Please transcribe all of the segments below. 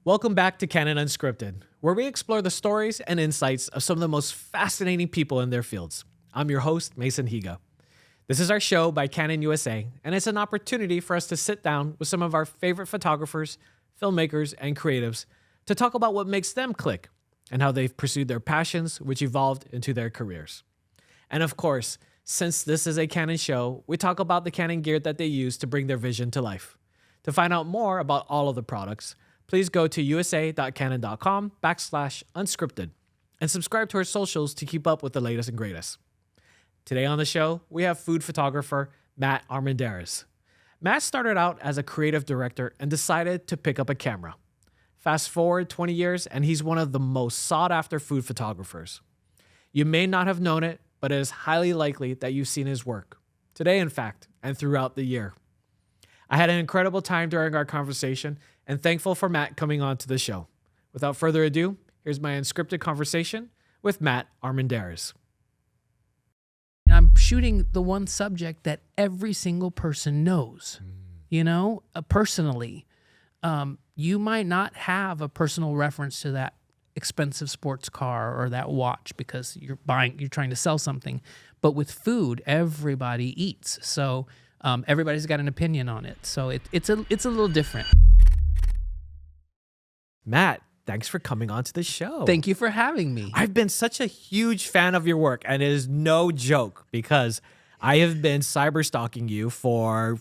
Welcome back to Canon Unscripted, where we explore the stories and insights of some of the most fascinating people in their fields. I'm your host, Mason Higa. This is our show by Canon USA, and it's an opportunity for us to sit down with some of our favorite photographers, filmmakers, and creatives to talk about what makes them click and how they've pursued their passions, which evolved into their careers. And of course, since this is a Canon show, we talk about the Canon gear that they use to bring their vision to life. To find out more about all of the products, please go to usa.canon.com/unscripted and subscribe to our socials to keep up with the latest and greatest. Today on the show, we have food photographer Matt Armendariz. Matt started out as a creative director and decided to pick up a camera. Fast forward 20 years, and he's one of the most sought-after food photographers. You may not have known it, but it is highly likely that you've seen his work. Today, in fact, and throughout the year. I had an incredible time during our conversation and thankful for Matt coming on to the show. Without further ado, here's my unscripted conversation with Matt Armendariz. I'm shooting the one subject that every single person knows, personally. You might not have a personal reference to that expensive sports car or that watch because you're trying to sell something. But with food, everybody eats. So everybody's got an opinion on it. So it's a little different. Matt, thanks for coming on to the show. Thank you for having me. I've been such a huge fan of your work, and it is no joke because I have been cyber stalking you for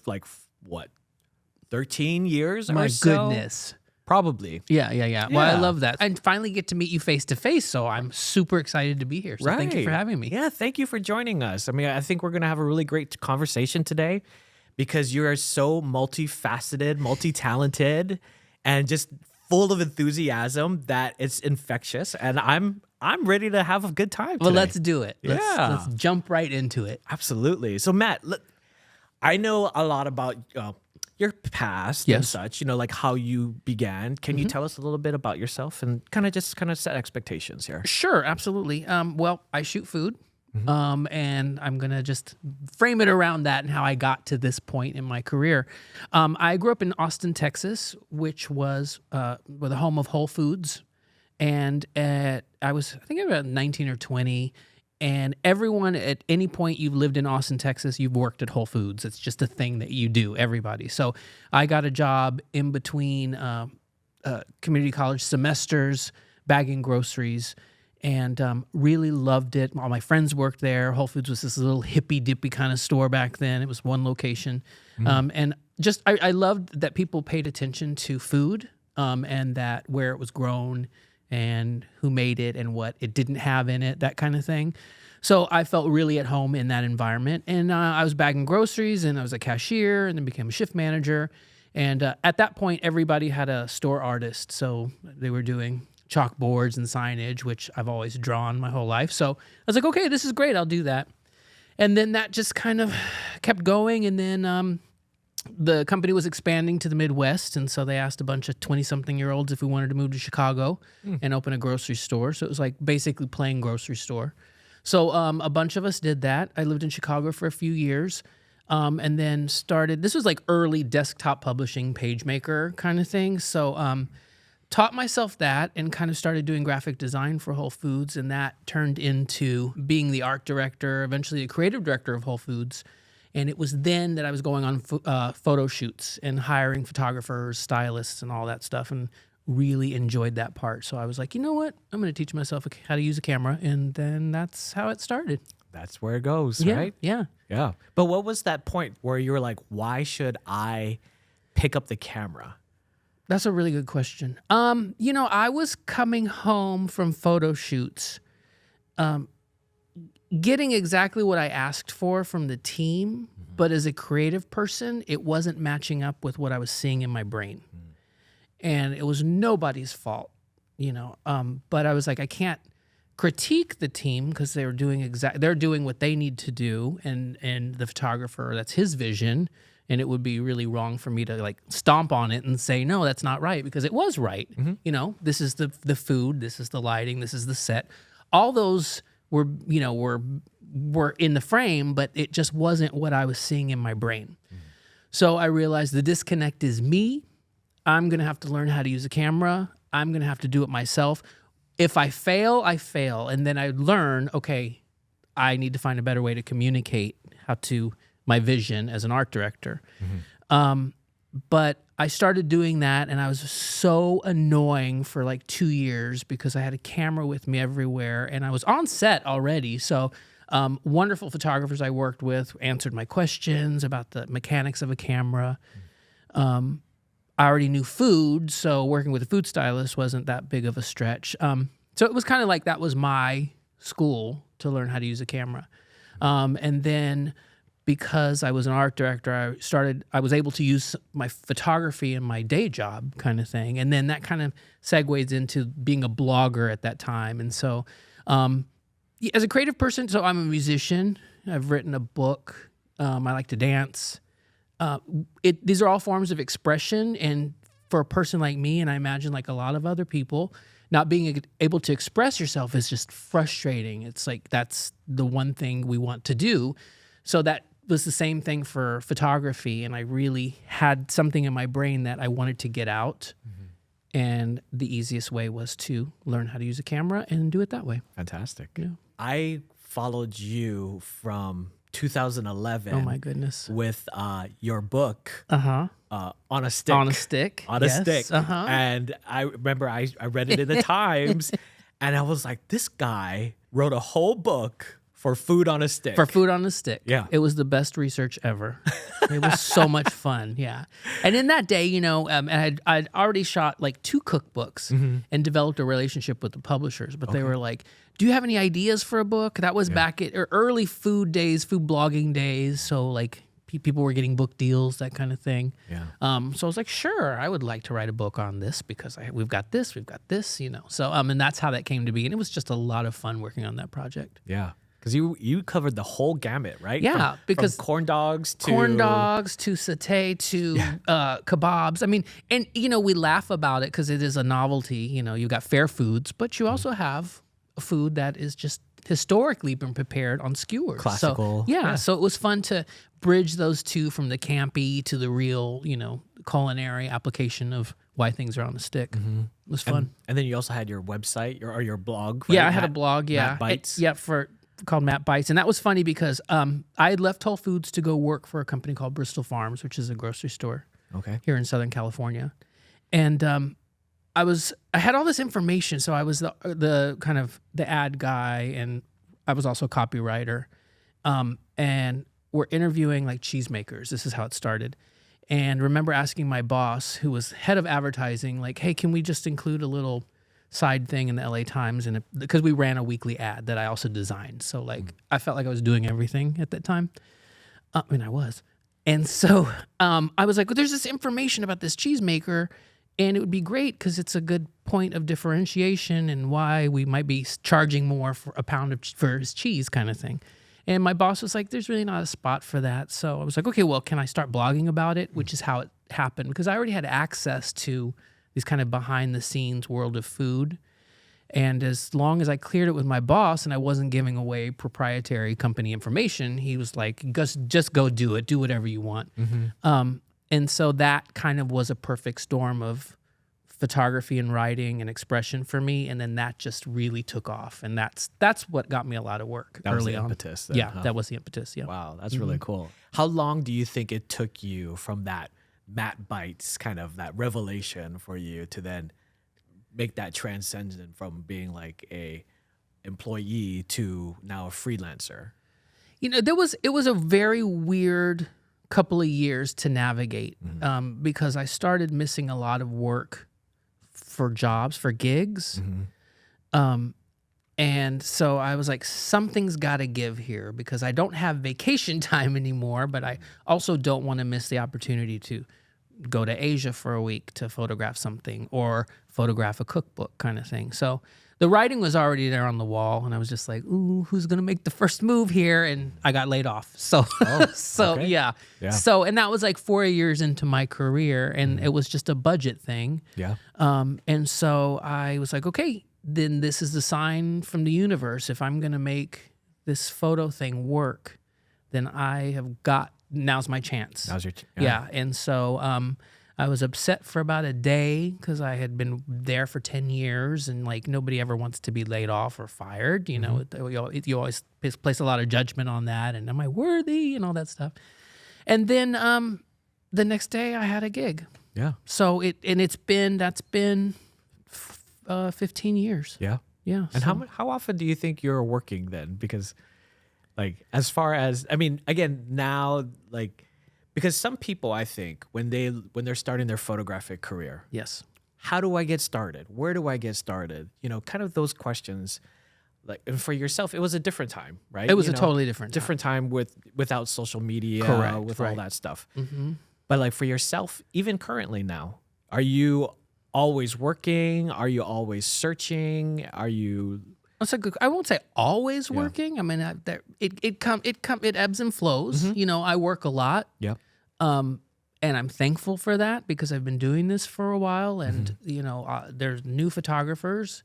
13 years My or so? goodness. Probably. Yeah. Well, I love that. I finally get to meet you face to face, so I'm super excited to be here. So thank you for having me. Yeah, thank you for joining us. I mean, I think we're going to have a really great conversation today because you are so multifaceted, multi-talented, and just full of enthusiasm that it's infectious. And I'm ready to have a good time today. Well, let's do it. Yeah. Let's jump right into it. Absolutely. So, Matt, I know a lot about your past and such, like how you began. Can you tell us a little bit about yourself and kind of set expectations here? Sure, absolutely. Well, I shoot food, and I'm going to just frame it around that and how I got to this point in my career. I grew up in Austin, Texas, which was the home of Whole Foods. And I think about 19 or 20. And everyone at any point you've lived in Austin, Texas, you've worked at Whole Foods. It's just a thing that you do, everybody. So I got a job in between community college semesters, bagging groceries, and really loved it. All my friends worked there. Whole Foods was this little hippy-dippy kind of store back then. It was one location. And just I loved that people paid attention to food and that where it was grown and who made it and what it didn't have in it, that kind of thing. So I felt really at home in that environment. And I was bagging groceries, and I was a cashier, and then became a shift manager. And at that point, everybody had a store artist. So they were doing chalkboards and signage, which I've always drawn my whole life. So I was like, okay, this is great. I'll do that. And then that just kind of kept going. And then the company was expanding to the Midwest, and so they asked a bunch of 20-something-year-olds if we wanted to move to Chicago and open a grocery store. So it was like basically playing grocery store. So a bunch of us did that. I lived in Chicago for a few years, and then started. This was like early desktop publishing, PageMaker kind of thing. So taught myself that and kind of started doing graphic design for Whole Foods, and that turned into being the art director, eventually the creative director of Whole Foods. And it was then that I was going on photo shoots and hiring photographers, stylists, and all that stuff, and really enjoyed that part. So I was like, you know what? I'm going to teach myself how to use a camera, and then that's how it started. That's where it goes, right? Yeah. But what was that point where you were like, why should I pick up the camera? That's a really good question. I was coming home from photo shoots, getting exactly what I asked for from the team, but as a creative person, it wasn't matching up with what I was seeing in my brain. And it was nobody's fault, but I was like, I can't critique the team because they're doing what they need to do, and the photographer, that's his vision, and it would be really wrong for me to like stomp on it and say, no, that's not right, because it was right. This is the food, this is the lighting, this is the set. All those were in the frame, but it just wasn't what I was seeing in my brain. So I realized the disconnect is me. I'm going to have to learn how to use a camera. I'm going to have to do it myself. If I fail, I fail. And then I learn, okay, I need to find a better way to communicate my vision as an art director. But I started doing that, and I was so annoying for like 2 years because I had a camera with me everywhere, and I was on set already. So wonderful photographers I worked with answered my questions about the mechanics of a camera. I already knew food, so working with a food stylist wasn't that big of a stretch. So it was kind of like that was my school to learn how to use a camera. And then because I was an art director, I was able to use my photography in my day job kind of thing. And then that kind of segues into being a blogger at that time. And so as a creative person, so I'm a musician. I've written a book. I like to dance. These are all forms of expression. And for a person like me, and I imagine like a lot of other people, not being able to express yourself is just frustrating. It's like that's the one thing we want to do. So that was the same thing for photography, and I really had something in my brain that I wanted to get out, and the easiest way was to learn how to use a camera and do it that way. Fantastic. Yeah. I followed you from 2011. Oh my goodness. With your book, On a Stick. On a Stick. On a Stick. Uh-huh. And I remember I read it in the Times, and I was like, this guy wrote a whole book for food on a stick. For food on a stick. Yeah. It was the best research ever. It was so much fun. Yeah. And in that day, I'd already shot like 2 cookbooks and developed a relationship with the publishers. But they were like, do you have any ideas for a book? That was back at early food days, food blogging days. So like people were getting book deals, that kind of thing. Yeah. So I was like, sure, I would like to write a book on this because we've got this. So and that's how that came to be. And it was just a lot of fun working on that project. Yeah. Because you covered the whole gamut, right? Yeah, because from corn dogs to satay to kebabs. I mean, and we laugh about it because it is a novelty. You've got fair foods, but you also have a food that is just historically been prepared on skewers. Classical. So, so it was fun to bridge those two from the campy to the real, culinary application of why things are on a stick. It was fun. And then you also had your website or your blog. Right? Yeah, I had a blog. Yeah, Matt Bites. Called Matt Bites. And that was funny because I had left Whole Foods to go work for a company called Bristol Farms, which is a grocery store here in Southern California. And I had all this information. So I was the kind of the ad guy, and I was also a copywriter. And we're interviewing like cheesemakers. This is how it started. And remember asking my boss, who was head of advertising, like, hey, can we just include a little side thing in the LA Times, and because we ran a weekly ad that I also designed. So like I felt like I was doing everything at that time. I was. And so I was like, well, there's this information about this cheesemaker, and it would be great because it's a good point of differentiation and why we might be charging more for a pound for his cheese kind of thing. And my boss was like, there's really not a spot for that. So I was like, okay, well, can I start blogging about it? Which is how it happened, because I already had access to these kind of behind the scenes world of food. And as long as I cleared it with my boss and I wasn't giving away proprietary company information, he was like, just go do it. Do whatever you want. And so that kind of was a perfect storm of photography and writing and expression for me. And then that just really took off. And that's what got me a lot of work early on. That was the impetus. Then, that was the impetus. Yeah. Wow, that's really cool. How long do you think it took you from that Matt Bites, kind of that revelation for you, to then make that transcendent from being like a employee to now a freelancer? It was a very weird couple of years to navigate because I started missing a lot of work for jobs, for gigs. And so I was like, something's got to give here because I don't have vacation time anymore, but I also don't want to miss the opportunity to go to Asia for a week to photograph something or photograph a cookbook kind of thing. So the writing was already there on the wall, and I was just like, ooh, who's going to make the first move here? And I got laid off. So, yeah. So, and that was like 4 years into my career, and it was just a budget thing. Yeah. And so I was like, okay, then this is the sign from the universe. If I'm going to make this photo thing work, then now's my chance. Now's your yeah. And so I was upset for about a day because I had been there for 10 years and like nobody ever wants to be laid off or fired. You know, you always place a lot of judgment on that. And am I worthy and all that stuff? And then the next day I had a gig. Yeah. So that's been 15 years. Yeah. Yeah. And how often do you think you're working then? Because like, as far as, I mean, again, now, like, because some people, I think, when they're starting their photographic career, Yes. how do I get started? Where do I get started? You know, kind of those questions. Like, and for yourself, it was a different time, right? It was totally different time without social media, Correct, with right. all that stuff. But like for yourself, even currently now, are you always working? Are you always searching? Are you? That's a good. I won't say always working. I mean, it ebbs and flows. You know, I work a lot. Yep. And I'm thankful for that because I've been doing this for a while, and you know, there's new photographers.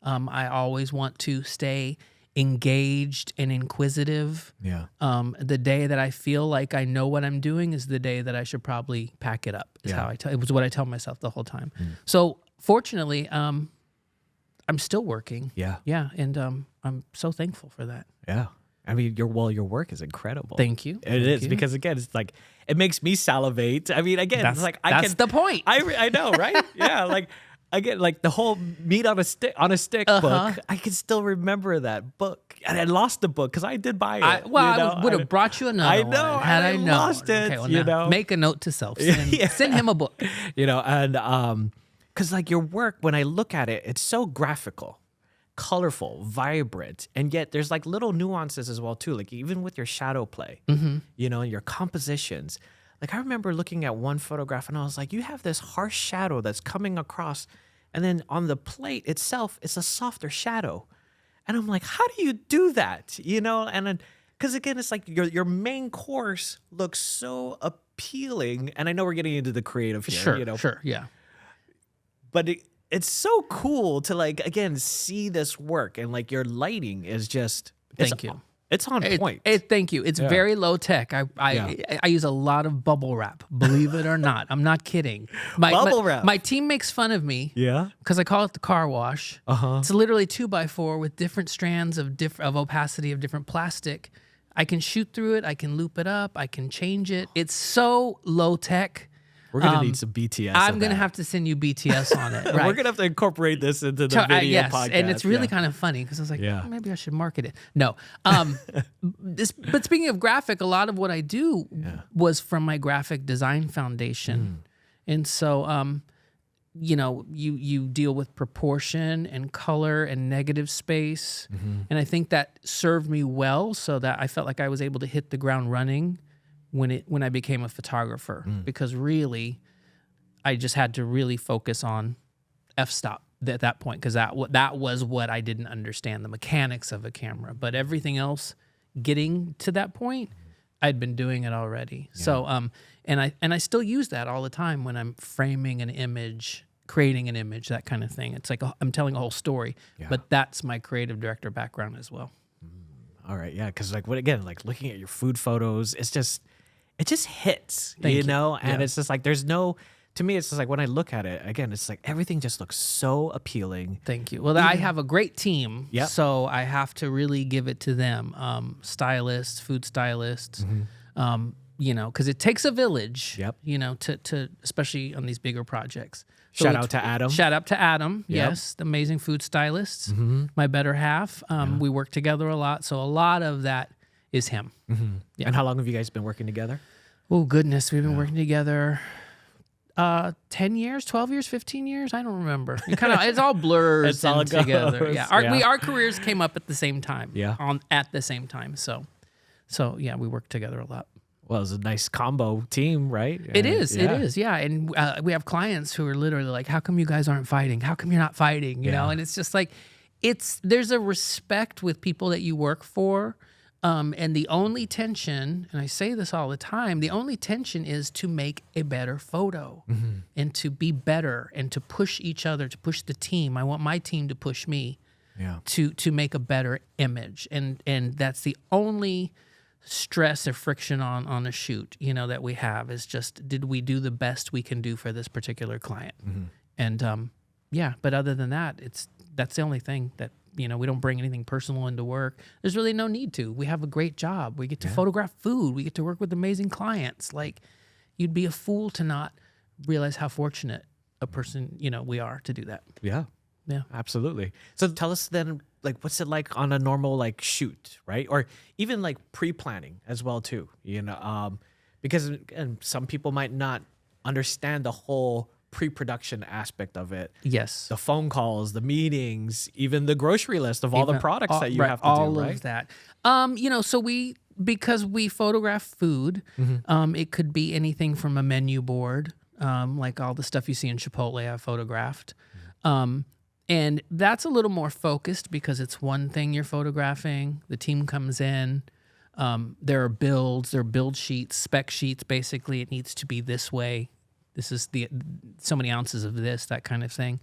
I always want to stay engaged and inquisitive. Yeah. The day that I feel like I know what I'm doing is the day that I should probably pack it up. Is how it was what I tell myself the whole time. So fortunately, I'm still working. Yeah. Yeah, and I'm so thankful for that. Yeah. I mean, your work is incredible. Thank you. It is because again, it's like it makes me salivate. I mean, again, it's like that's the point. I know, right? Yeah, like again, like the whole meat on a stick book. I can still remember that book, and I lost the book because I did buy it. I would have brought you another one had I known. Lost it. Okay, well, you now know, make a note to self. Send him a book. You know, and because like your work, when I look at it, it's so graphical, colorful, vibrant, and yet there's like little nuances as well too. Like even with your shadow play, you know, your compositions. Like I remember looking at one photograph and I was like, you have this harsh shadow that's coming across, and then on the plate itself, it's a softer shadow, and I'm like, how do you do that? You know, and because again, it's like your main course looks so appealing, and I know we're getting into the creative here, Sure, you know, sure, yeah. but it's so cool to like again see this work, and like your lighting is just Thank you. It's on point. Thank you. It's very low tech. I use a lot of bubble wrap. Believe it or not, I'm not kidding. Bubble wrap. My team makes fun of me. Yeah. Because I call it the car wash. It's literally 2x4 with different strands of opacity of different plastic. I can shoot through it. I can loop it up. I can change it. It's so low tech. We're gonna need some BTS. I'm gonna have to send you BTS on it. Right? We're gonna have to incorporate this into the video podcast. And it's really kind of funny because I was like, maybe I should market it. No, but speaking of graphic, a lot of what I do was from my graphic design foundation, and so you know, you deal with proportion and color and negative space, and I think that served me well, so that I felt like I was able to hit the ground running when I became a photographer, because really I just had to really focus on f-stop at that point, because that was what I didn't understand, the mechanics of a camera. But everything else, getting to that point, I'd been doing it already. Yeah. So and I still use that all the time when I'm framing an image, creating an image, that kind of thing. It's like I'm telling a whole story, but that's my creative director background as well. All right, yeah, because like again, like looking at your food photos, it just hits, Thank you you. know, and it's just like there's no. To me, it's just like when I look at it again, it's like everything just looks so appealing. Thank you. Well, I have a great team, Yep. so I have to really give it to them. Stylists, food stylists, you know, because it takes a village. Yep. You know, to especially on these bigger projects. Shout out to Adam. Shout out to Adam. Yep. Yes, the amazing food stylists. My better half. We work together a lot, so a lot of that is him. Yeah. And how long have you guys been working together? Oh goodness, we've been working together 10 years, 12 years, 15 years. I don't remember. It's all blurs It's all together. goes, Yeah. Our careers came up at the same time. Yeah. At the same time. So yeah, we worked together a lot. Well, it's a nice combo team, right? It is. It is. Yeah. And we have clients who are literally like, how come you guys aren't fighting? How come you're not fighting? You know? And it's just like, there's a respect with people that you work for. And the only tension, and I say this all the time, the only tension is to make a better photo and to be better and to push each other, to push the team. I want my team to push me to make a better image. And that's the only stress or friction on a shoot, that we have is just, did we do the best we can do for this particular client? And but other than that, that's the only thing that, we don't bring anything personal into work. There's really no need to. We have a great job. We get to photograph food. We get to work with amazing clients. Like, you'd be a fool to not realize how fortunate a person, we are to do that. Yeah. Yeah. Absolutely. So tell us then, like, what's it like on a normal, like, shoot, right? Or even, like, pre-planning as well, too, because and some people might not understand the whole pre-production aspect of it. Yes. The phone calls, the meetings, even the grocery list of all the products that you have to all do, right? of that. So because we photograph food, it could be anything from a menu board, like all the stuff you see in Chipotle I've photographed. And that's a little more focused because it's one thing you're photographing. The team comes in. There are builds, there are build sheets, spec sheets. Basically, it needs to be this way. This is so many ounces of this, that kind of thing.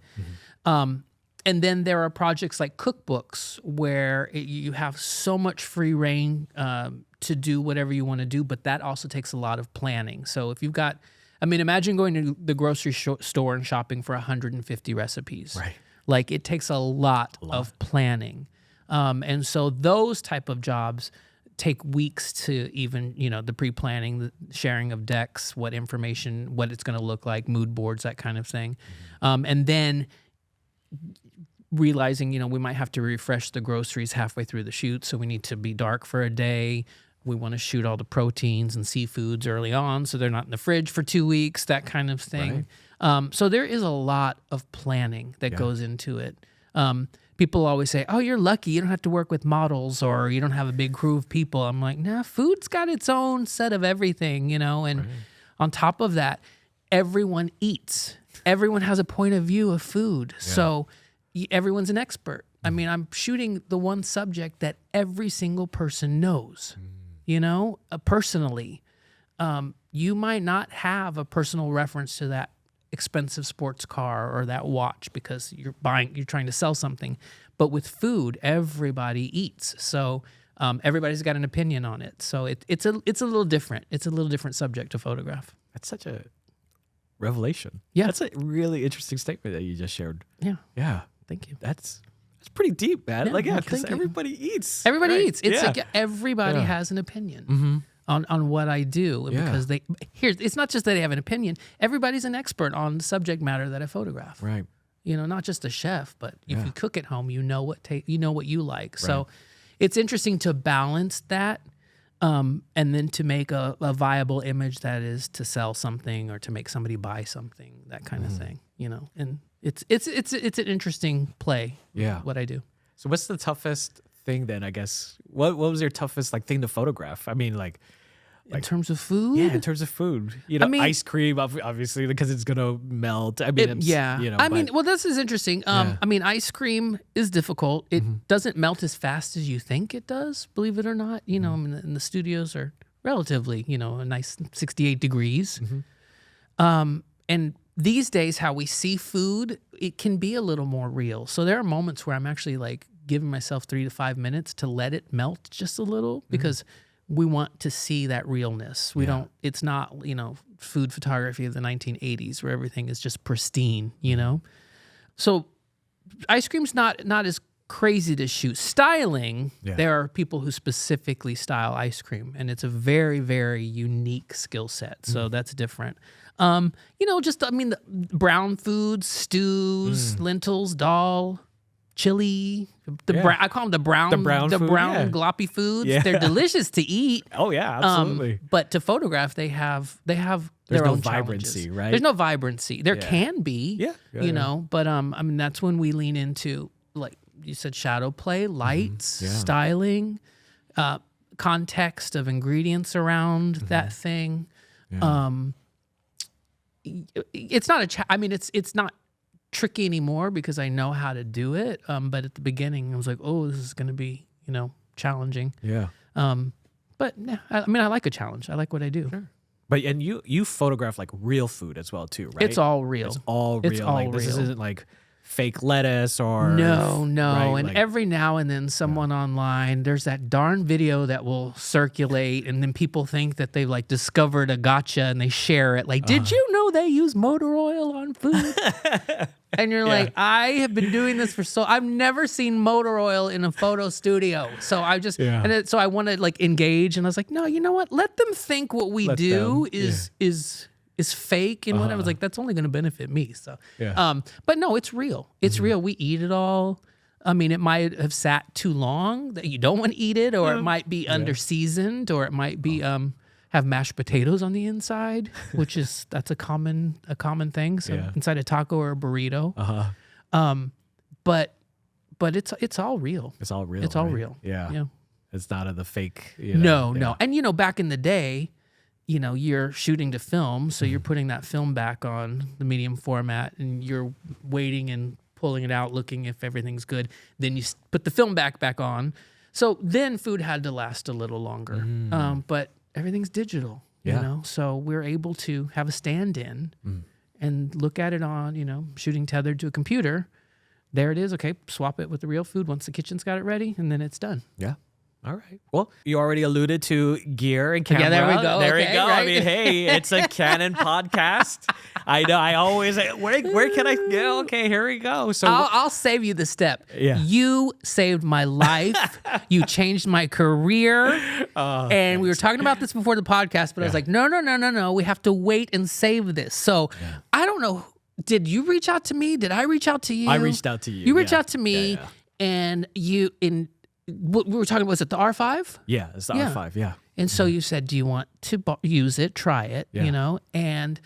And then there are projects like cookbooks where you have so much free reign to do whatever you want to do, but that also takes a lot of planning. So if you've got, imagine going to the grocery store and shopping for 150 recipes. Right. Like, it takes a lot of planning. And so those type of jobs take weeks to even, the pre-planning, the sharing of decks, what information, what it's going to look like, mood boards, that kind of thing. And then realizing, we might have to refresh the groceries halfway through the shoot, so we need to be dark for a day. We want to shoot all the proteins and seafoods early on so they're not in the fridge for 2 weeks, that kind of thing. Right. So there is a lot of planning that goes into it. People always say, oh, you're lucky. You don't have to work with models or you don't have a big crew of people. I'm like, nah, food's got its own set of everything, and on top of that, everyone eats. Everyone has a point of view of food. Yeah. So everyone's an expert. I'm shooting the one subject that every single person knows, personally. You might not have a personal reference to that expensive sports car or that watch because you're trying to sell something. But with food, everybody eats. So everybody's got an opinion on it. So it's a little different. It's a little different subject to photograph. That's such a revelation. Yeah. That's a really interesting statement that you just shared. Yeah. Yeah. Thank you. That's pretty deep, man. Yeah, because everybody eats. Everybody eats. It's like everybody has an opinion. On what I do, because it's not just that they have an opinion. Everybody's an expert on the subject matter that I photograph. Right. Not just a chef, but if you cook at home, you know what you like. Right. So it's interesting to balance that, and then to make a viable image that is to sell something or to make somebody buy something, that kind of thing. And it's an interesting play. Yeah. What I do. So what's the toughest thing then? I guess what was your toughest thing to photograph? In terms of food? Yeah, in terms of food. Ice cream, obviously, because it's going to melt. Well, this is interesting. Ice cream is difficult. It doesn't melt as fast as you think it does, believe it or not. And the studios are relatively, a nice 68 degrees. And these days, how we see food, it can be a little more real. So there are moments where I'm actually like giving myself 3 to 5 minutes to let it melt just a little because we want to see that realness. It's not, food photography of the 1980s where everything is just pristine, So ice cream's not as crazy to shoot. Styling, there are people who specifically style ice cream, and it's a very, very unique skill set. So that's different. The brown foods, stews, lentils, dal, chili, I call them the brown gloppy foods. Yeah. They're delicious to eat. Oh yeah, absolutely. But to photograph, they have their own vibrancy, right? There's no vibrancy. There can be, but that's when we lean into, like you said, shadow play, lights, styling, context of ingredients around that thing. Yeah. It's not it's not tricky anymore because I know how to do it. But at the beginning, I was like, oh, this is going to be, challenging. Yeah. But yeah, I like a challenge. I like what I do. Sure. But and you photograph like real food as well too, right? It's all real. It's all real. This isn't like fake lettuce or No. right, And like, every now and then someone online, there's that darn video that will circulate, and then people think that they've like discovered a gotcha and they share it. Like, did you know they use motor oil on food? And you're like, I have been doing this I've never seen motor oil in a photo studio. So I just, so I want to like engage. And I was like, no, you know what? Let them think what we do is fake and whatever. I was like, that's only going to benefit me. So, but no, it's real. It's real. We eat it all. I mean, it might have sat too long that you don't want to eat it, or it might be under seasoned, or it might be, have mashed potatoes on the inside, which that's a common thing. So inside a taco or a burrito. But it's all real. It's all real. It's all real. Yeah. It's not of the fake. No. And back in the day, you're shooting to film, so you're putting that film back on the medium format, and you're waiting and pulling it out, looking if everything's good. Then you put the film back on. So then food had to last a little longer. But everything's digital, so we're able to have a stand-in and look at it on, shooting tethered to a computer. There it is. Okay, swap it with the real food once the kitchen's got it ready, and then it's done. Yeah. All right. Well, you already alluded to gear and camera. Yeah, there we go. There okay, we go. Right? I mean, hey, it's a Canon podcast. I know. I always where can I go? Okay, here we go. So I'll save you the step. Yeah. You saved my life. You changed my career. And we were talking about this before the podcast, but I was like, no. We have to wait and save this. So I don't know. Did you reach out to me? Did I reach out to you? I reached out to you. You reached out to me, and we were talking. Was it the R5? Yeah, it's the R5. Yeah. And so you said, "Do you want to use it? Try it." And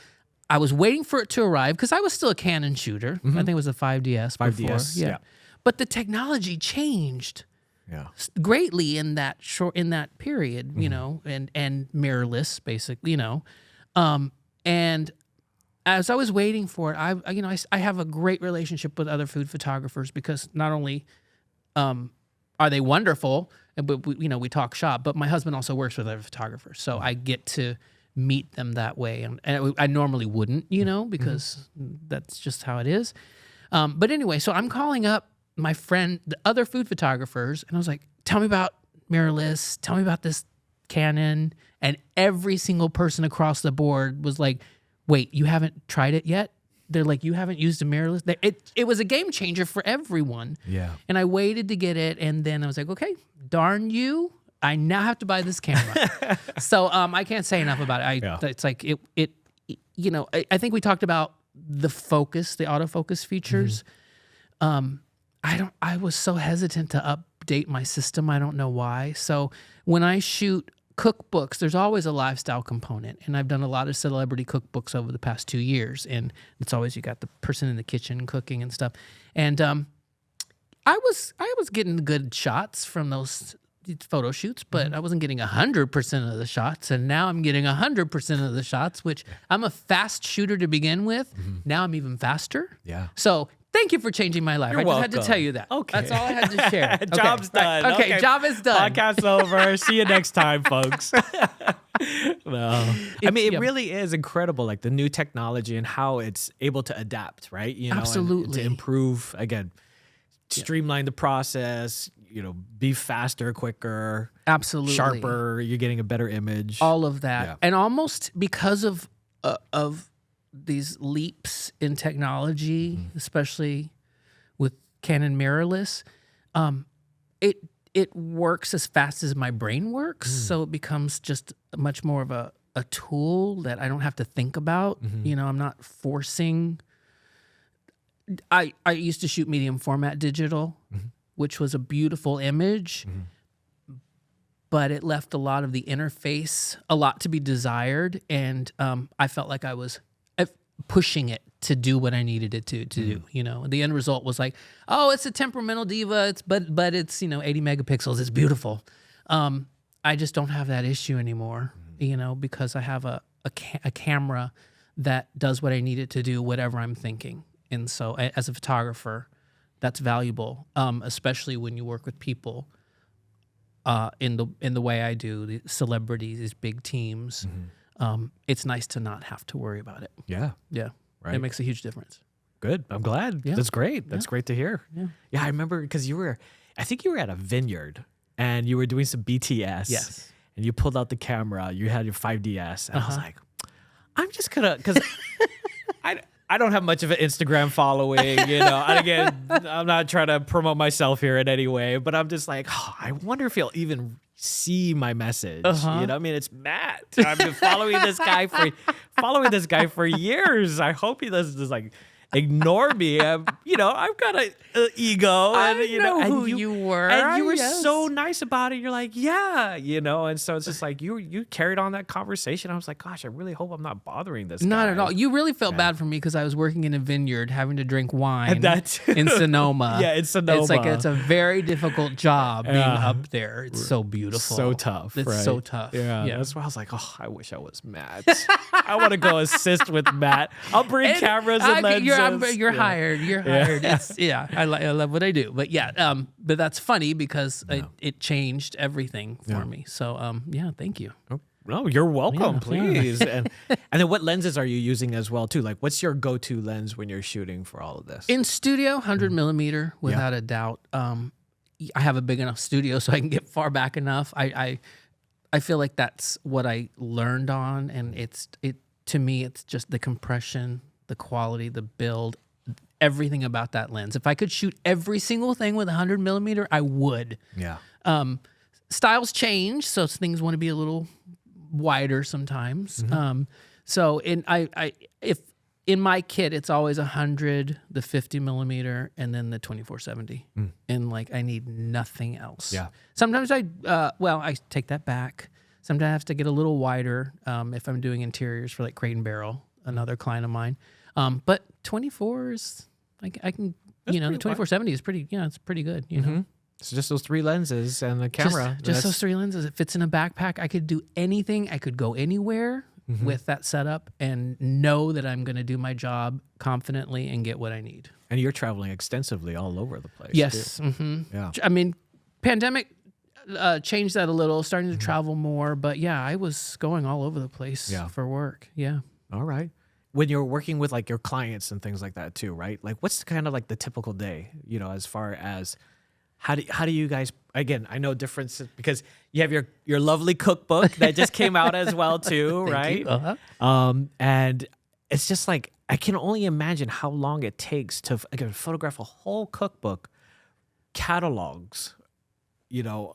I was waiting for it to arrive because I was still a Canon shooter. I think it was a 5DS. 5DS. Yeah. But the technology changed. Yeah. Greatly in that period, and mirrorless, basically, and as I was waiting for it, I have a great relationship with other food photographers because not only are they wonderful, but we talk shop, but my husband also works with other photographers, so I get to meet them that way, and I normally wouldn't, because that's just how it is. But anyway, so I'm calling up my friend, the other food photographers, and I was like, tell me about mirrorless, tell me about this Canon, and every single person across the board was like, wait, you haven't tried it yet? They're like, you haven't used a mirrorless? It was a game changer for everyone. Yeah. And I waited to get it, and then I was like, okay, darn you, I now have to buy this camera. So I can't say enough about it. It's like, I think we talked about the focus, the autofocus features. I was so hesitant to update my system. I don't know why. So when I shoot cookbooks, there's always a lifestyle component, and I've done a lot of celebrity cookbooks over the past 2 years, and it's always you got the person in the kitchen cooking and stuff. And I was getting good shots from those photo shoots, but I wasn't getting 100% of the shots, and now I'm getting 100% of the shots, which I'm a fast shooter to begin with. Now I'm even faster. Yeah. So thank you for changing my life. You're I just welcome. had to tell you that. Okay. That's all I had to share. Job's done. Right. Okay, job is done. Podcast's over. See you next time, folks. No. I mean, it really is incredible, like the new technology and how it's able to adapt, right? Absolutely. And to improve, again, streamline the process, be faster, quicker. Absolutely. Sharper. You're getting a better image. All of that. Yeah. And almost because of these leaps in technology, especially with Canon mirrorless, it works as fast as my brain works. So it becomes just much more of a tool that I don't have to think about. I'm not forcing. I used to shoot medium format digital, which was a beautiful image, but it left a lot of the interface, a lot to be desired, and I felt like I was pushing it to do what I needed it to do. The end result was like, oh, it's a temperamental diva, but it's 80 megapixels, it's beautiful. I just don't have that issue anymore, because I have a camera that does what I need it to do, whatever I'm thinking. And so as a photographer, that's valuable, especially when you work with people in the way I do, the celebrities, these big teams. It's nice to not have to worry about it. Yeah. Yeah. Right. It makes a huge difference. Good. I'm glad. Yeah. That's great. That's great to hear. Yeah, I remember because I think you were at a vineyard and you were doing some BTS. Yes. And you pulled out the camera. You had your 5DS. And I was like, I'm just going to, because I don't have much of an Instagram following, you know. And again, I'm not trying to promote myself here in any way, but I'm just like, I wonder if he'll even see my message. You know, I mean, it's Matt. I've been following this guy for years. I hope he doesn't just like ignore me. You know, I've got an ego. And, I know who you were. And you were so nice about it. You're like, yeah, you know. And so it's just like you carried on that conversation. I was like, gosh, I really hope I'm not bothering this guy. Not at all. You really felt bad for me because I was working in a vineyard having to drink wine in Sonoma. Yeah, in Sonoma. It's like it's a very difficult job being up there. It's so beautiful. So tough. It's so tough. Yeah, that's why I was like, I wish I was Matt. I want to go assist with Matt. I'll bring cameras and lenses. You're hired. You're hired. I love what I do. But but that's funny because it changed everything for me. So thank you. Oh, no, you're welcome. Please. And then what lenses are you using as well too? Like, what's your go-to lens when you're shooting for all of this? In studio, 100 millimeter, without a doubt. I have a big enough studio so I can get far back enough. I feel like that's what I learned on, and to me it's just the compression, the quality, the build, everything about that lens. If I could shoot every single thing with 100 millimeter, I would. Yeah. Styles change, so things want to be a little wider sometimes. So if in my kit, it's always 100, the 50 millimeter, and then the 24-70. And like, I need nothing else. Yeah. Sometimes I take that back. Sometimes I have to get a little wider if I'm doing interiors for like Crate and Barrel, another client of mine. But 24s, I can, the 24-70 is pretty, it's pretty good, you know. It's just those three lenses and the camera. Just those three lenses. It fits in a backpack. I could do anything. I could go anywhere with that setup and know that I'm going to do my job confidently and get what I need. And you're traveling extensively all over the place. Yes. Yeah. I mean, pandemic changed that a little, starting to travel more. But yeah, I was going all over the place for work. Yeah. All right. When you're working with like your clients and things like that too, right? Like what's kind of like the typical day, as far as how do you guys, again, I know differences because you have your lovely cookbook that just came out as well too, right? And it's just like, I can only imagine how long it takes to photograph a whole cookbook, catalogs,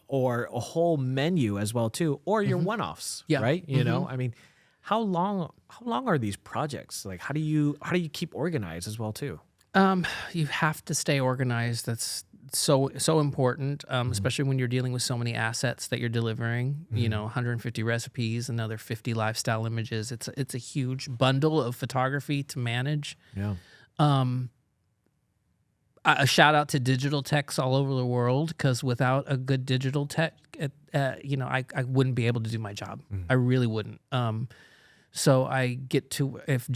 or a whole menu as well too, or your one-offs, right? I mean, how long are these projects? Like, how do you keep organized as well too? You have to stay organized. That's so important, especially when you're dealing with so many assets that you're delivering. 150 recipes, another 50 lifestyle images. It's a huge bundle of photography to manage. Yeah. A shout out to digital techs all over the world, because without a good digital tech, I wouldn't be able to do my job. I really wouldn't. So I get to, if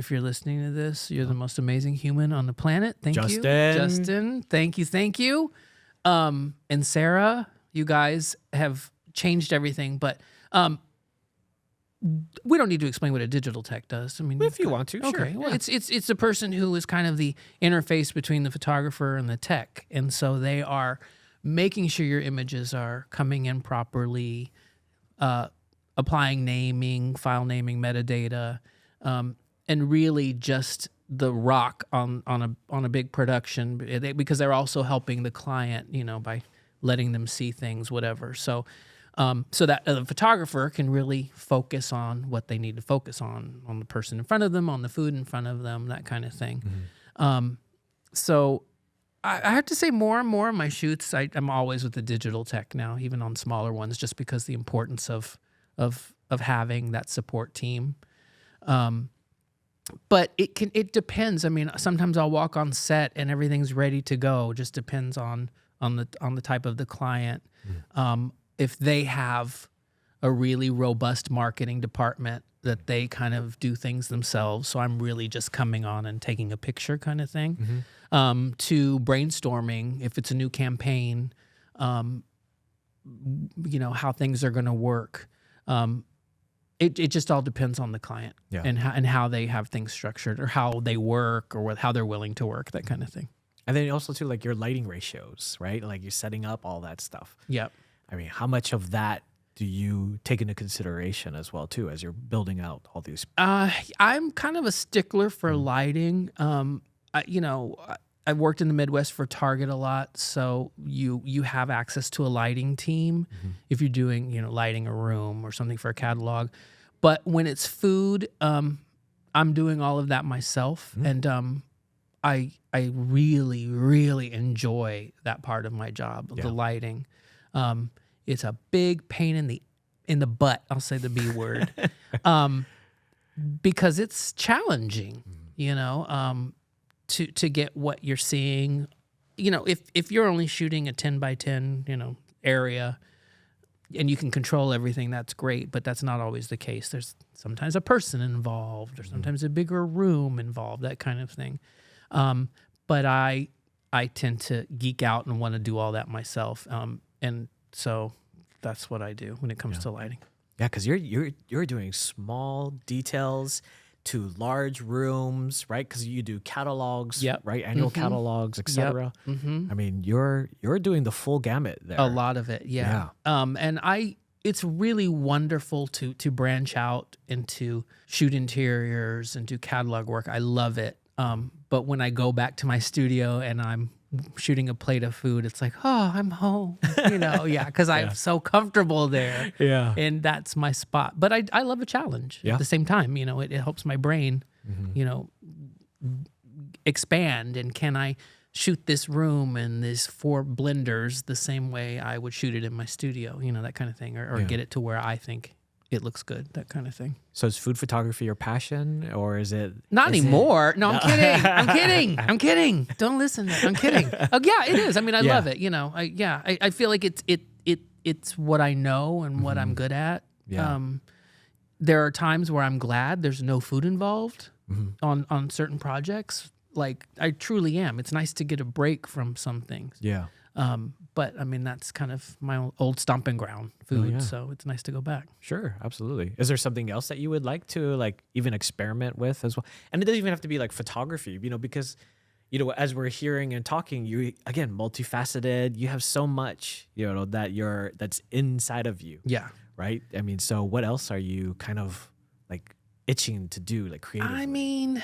you're listening to this, you're the most amazing human on the planet. Thank you. Justin, thank you. And Sarah, you guys have changed everything, but we don't need to explain what a digital tech does. I mean, if you want to, okay. Sure. Well, it's a person who is kind of the interface between the photographer and the tech. And so they are making sure your images are coming in properly, applying naming, file naming, metadata, and really just the rock on a big production, because they're also helping the client, by letting them see things, whatever. So that the photographer can really focus on what they need to focus on the person in front of them, on the food in front of them, that kind of thing. So I have to say, more and more of my shoots, I'm always with the digital tech now, even on smaller ones, just because the importance of having that support team. But it depends. I mean, sometimes I'll walk on set and everything's ready to go. Just depends on the type of the client. If they have a really robust marketing department that they kind of do things themselves, so I'm really just coming on and taking a picture kind of thing, to brainstorming if it's a new campaign, how things are going to work. It just all depends on the client Yeah. and how they have things structured or how they work or how they're willing to work, that kind of thing. And then also too, like your lighting ratios, right? Like you're setting up all that stuff. Yep. I mean, how much of that do you take into consideration as well too, as you're building out all these? I'm kind of a stickler for lighting. I've worked in the Midwest for Target a lot, so you have access to a lighting team if you're doing lighting a room or something for a catalog. But when it's food, I'm doing all of that myself, and I really really enjoy that part of my job, the lighting. It's a big pain in the butt. I'll say the B word, because it's challenging. To get what you're seeing, if you're only shooting a 10 by 10 area, and you can control everything, that's great. But that's not always the case. There's sometimes a person involved, or sometimes a bigger room involved, that kind of thing. But I tend to geek out and want to do all that myself. And so that's what I do when it comes to lighting. Yeah, because you're doing small details to large rooms, right? Because you do catalogs, right? Annual catalogs, etc. I mean, you're doing the full gamut there. A lot of it, yeah. And it's really wonderful to branch out and to shoot interiors and do catalog work. I love it. But when I go back to my studio and I'm shooting a plate of food, it's like, oh, I'm home, because I'm so comfortable there. Yeah. And that's my spot. But I love a challenge at the same time. It helps my brain, expand. And can I shoot this room and these 4 blenders the same way I would shoot it in my studio, that kind of thing, or get it to where I think it looks good, that kind of thing. So is food photography your passion, or is it? Not anymore. No, I'm kidding. I'm kidding. Don't listen. I'm kidding. Oh yeah, it is. I mean, I love it. I feel like it's what I know and what I'm good at. Yeah. There are times where I'm glad there's no food involved on certain projects. Like I truly am. It's nice to get a break from some things. Yeah. But I mean, that's kind of my old stomping ground, food. So it's nice to go back. Sure, absolutely. Is there something else that you would like to even experiment with as well? And it doesn't even have to be like photography, because as we're hearing and talking, you again multifaceted. You have so much, that's inside of you. Yeah. Right. I mean, so what else are you kind of like itching to do, like creatively? I mean,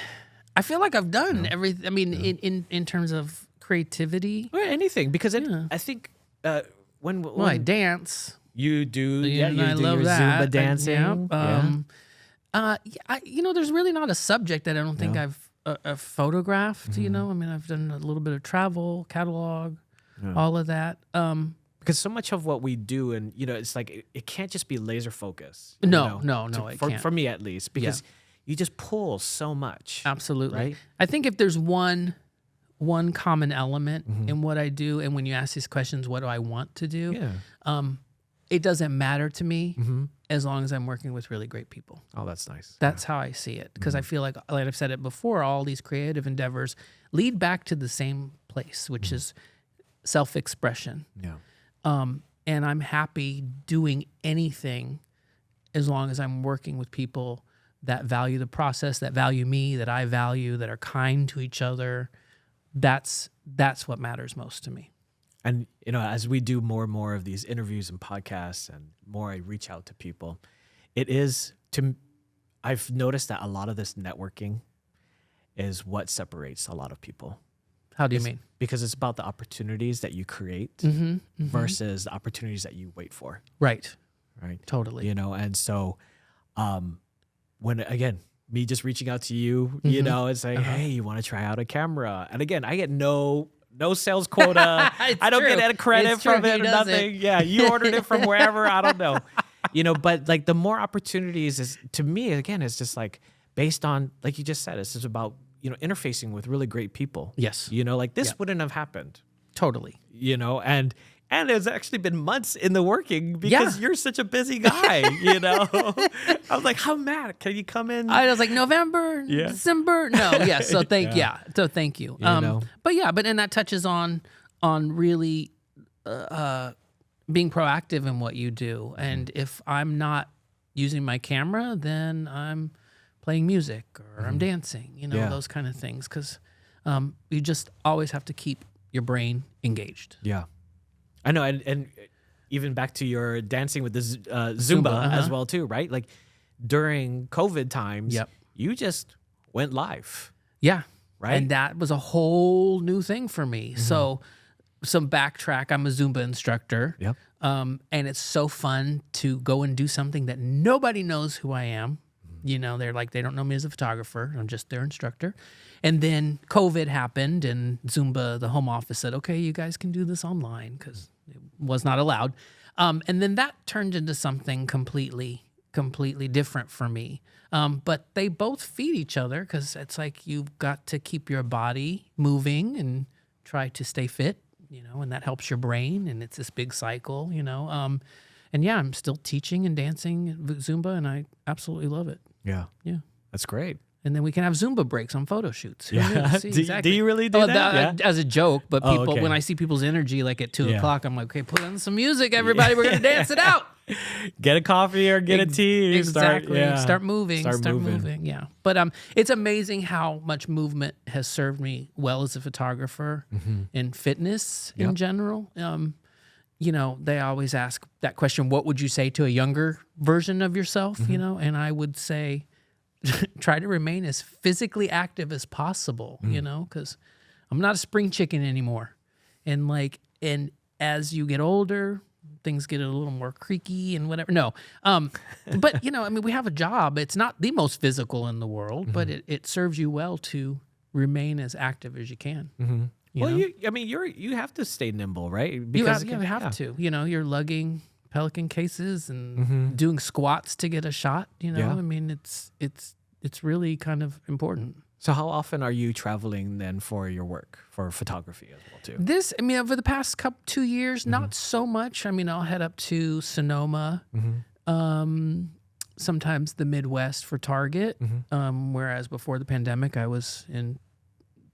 I feel like I've done everything. I mean, in terms of creativity, or anything, because I think when I dance, you do, I do love your that. Zumba dancing. There's really not a subject that I don't think I've photographed. I mean, I've done a little bit of travel, catalog, all of that. Because so much of what we do, and it's like it can't just be laser focus. No, it can't. For me at least, because you just pull so much. Absolutely. Right? I think if there's one common element in what I do, and when you ask these questions, what do I want to do? It doesn't matter to me as long as I'm working with really great people. Oh, that's nice. That's how I see it, because I feel like I've said it before, all these creative endeavors lead back to the same place, which is self-expression. Yeah. And I'm happy doing anything as long as I'm working with people that value the process, that value me, that I value, that are kind to each other. That's what matters most to me. And, as we do more and more of these interviews and podcasts and more I reach out to people, I've noticed that a lot of this networking is what separates a lot of people. How do you mean? Because it's about the opportunities that you create versus the opportunities that you wait for. Right. Right. Totally. And so when, again, me just reaching out to you, and saying, hey, you want to try out a camera? And again, I get no sales quota. I don't get any credit from it or nothing. Yeah, you ordered it from wherever. I don't know. But like the more opportunities is, to me, again, it's just like based on, like you just said, it's just about, interfacing with really great people. Yes. Like this wouldn't have happened. Totally. And it's actually been months in the working because you're such a busy guy, I was like, how mad? Can you come in? I was like, November, December? No, yes. So thank you. And that touches on really being proactive in what you do. And if I'm not using my camera, then I'm playing music or I'm dancing, those kind of things. Because you just always have to keep your brain engaged. Yeah. I know. And even back to your dancing with the Zumba as well, too, right? Like during COVID times, you just went live. Yeah. Right. And that was a whole new thing for me. So some backtrack, I'm a Zumba instructor. Yep. And it's so fun to go and do something that nobody knows who I am. They're like, they don't know me as a photographer. I'm just their instructor. And then COVID happened and Zumba, the home office, said, okay, you guys can do this online because it was not allowed. And then that turned into something completely different for me. But they both feed each other because it's like you've got to keep your body moving and try to stay fit, and that helps your brain. And it's this big cycle, And yeah, I'm still teaching and dancing Zumba, and I absolutely love it. Yeah. Yeah. That's great. And then we can have Zumba breaks on photo shoots. Yeah. Do you really do that? As a joke, but people, okay. when I see people's energy like at 2 o'clock, I'm like, okay, put on some music, everybody. We're going to dance it out. Get a coffee or get a tea. Exactly. Start moving. Start moving. moving. Yeah. But it's amazing how much movement has served me well as a photographer and fitness in general. They always ask that question, what would you say to a younger version of yourself, And I would say, try to remain as physically active as possible, because I'm not a spring chicken anymore. And as you get older, things get a little more creaky and whatever. No. But, we have a job. It's not the most physical in the world, but it serves you well to remain as active as you can. You have to stay nimble, right? Because you have to. You're lugging Pelican cases and doing squats to get a shot. It's really kind of important. So how often are you traveling then for your work, for photography as well too? Over the past 2 years, not so much. I'll head up to Sonoma, sometimes the Midwest for Target. Whereas before the pandemic, I was in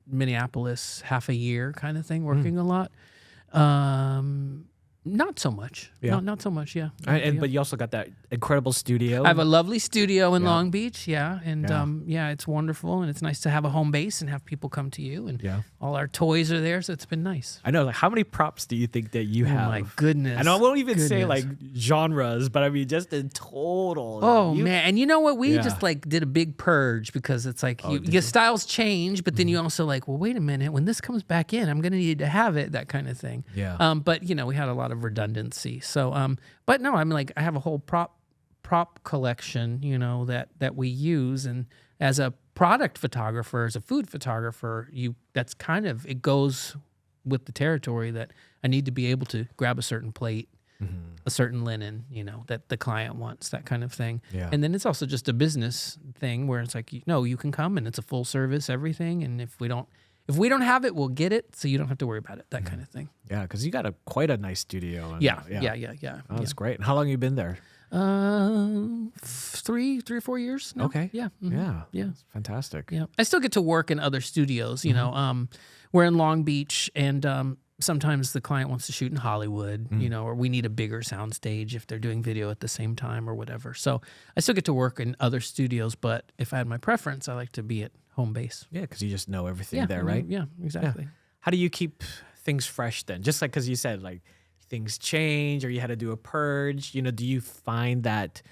Minneapolis half a year kind of thing, working a lot. Not so much. Yeah. Not so much, yeah. But you also got that incredible studio. I have a lovely studio in Long Beach, and it's wonderful, and it's nice to have a home base and have people come to you, and all our toys are there, so it's been nice. I know, like, how many props do you think that you have? Oh my goodness. And I won't even say like genres, but I mean just in total. Oh man, and you know what? We just did a big purge because it's like your styles change, but then you also well, wait a minute, when this comes back in, I'm gonna need to have it, that kind of thing. Yeah. But we had a lot of redundancy. So but no, I have a whole prop collection, that we use, and as a product photographer, as a food photographer, that's kind of, it goes with the territory that I need to be able to grab a certain plate, a certain linen, that the client wants, that kind of thing. Yeah. And then it's also just a business thing where it's like, you can come and it's a full service, everything. And if we don't have it, we'll get it, so you don't have to worry about it, that kind of thing. Yeah, because you got quite a nice studio. And, Yeah. Oh, that's great. And how long have you been there? 3 or 4 years now. Okay. Yeah. Yeah. That's fantastic. Yeah. I still get to work in other studios, we're in Long Beach, and sometimes the client wants to shoot in Hollywood, or we need a bigger soundstage if they're doing video at the same time or whatever. So I still get to work in other studios, but if I had my preference, I like to be at home base. Yeah, because you just know everything there, right? Yeah, exactly. Yeah. How do you keep things fresh then? Just like, because you said things change or you had to do a purge, do you find that